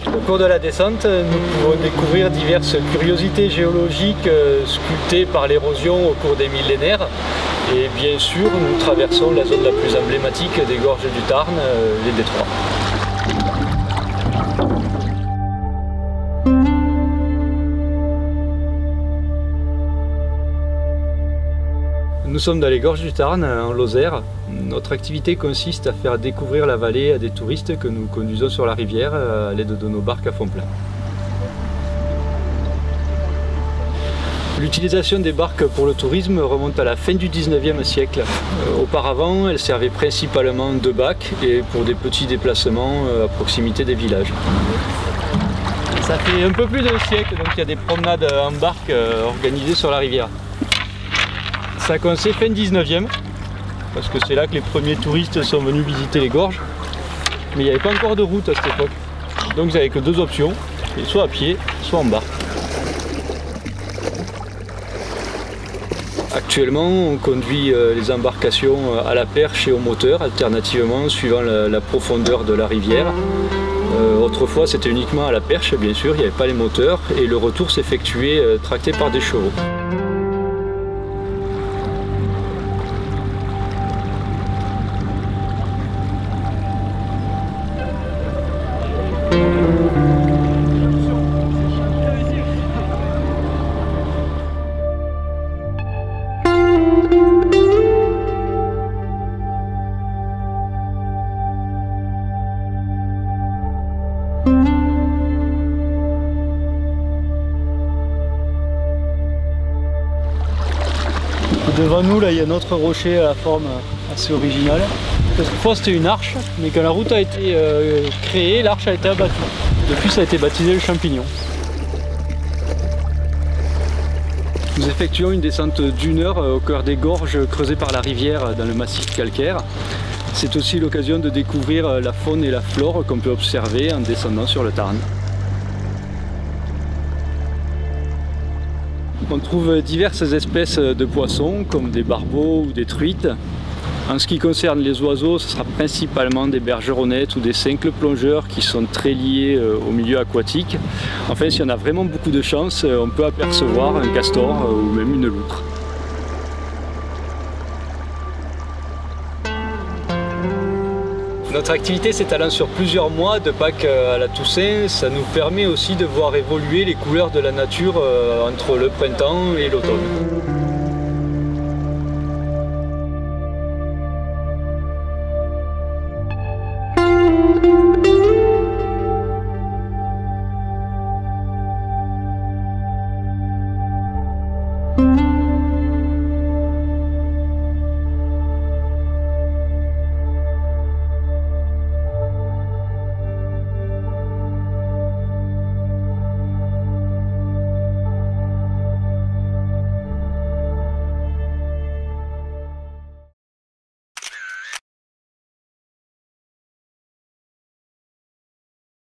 Au cours de la descente, nous pouvons découvrir diverses curiosités géologiques sculptées par l'érosion au cours des millénaires. Et bien sûr, nous traversons la zone la plus emblématique des gorges du Tarn, les détroits. Nous sommes dans les gorges du Tarn, en Lozère. Notre activité consiste à faire découvrir la vallée à des touristes que nous conduisons sur la rivière à l'aide de nos barques à fond plein. L'utilisation des barques pour le tourisme remonte à la fin du 19e siècle. Auparavant, elles servaient principalement de bacs et pour des petits déplacements à proximité des villages. Ça fait un peu plus d'un siècle donc il y a des promenades en barque organisées sur la rivière. Ça a commencé fin 19e, parce que c'est là que les premiers touristes sont venus visiter les gorges. Mais il n'y avait pas encore de route à cette époque. Donc ils n'avaient que deux options, soit à pied, soit en barque. Actuellement, on conduit les embarcations à la perche et au moteur, alternativement, suivant la profondeur de la rivière. Autrefois, c'était uniquement à la perche, bien sûr, il n'y avait pas les moteurs, et le retour s'effectuait tracté par des chevaux. Devant nous, là, il y a un autre rocher à la forme assez originale. Autrefois, c'était une arche, mais quand la route a été créée, l'arche a été abattue. Depuis, ça a été baptisé le Champignon. Nous effectuons une descente d'1 heure au cœur des gorges creusées par la rivière dans le massif calcaire. C'est aussi l'occasion de découvrir la faune et la flore qu'on peut observer en descendant sur le Tarn. On trouve diverses espèces de poissons comme des barbeaux ou des truites. En ce qui concerne les oiseaux, ce sera principalement des bergeronnettes ou des cincles plongeurs qui sont très liés au milieu aquatique. Enfin, si on a vraiment beaucoup de chance, on peut apercevoir un castor ou même une loutre. Notre activité s'étalant sur plusieurs mois, de Pâques à la Toussaint, ça nous permet aussi de voir évoluer les couleurs de la nature entre le printemps et l'automne.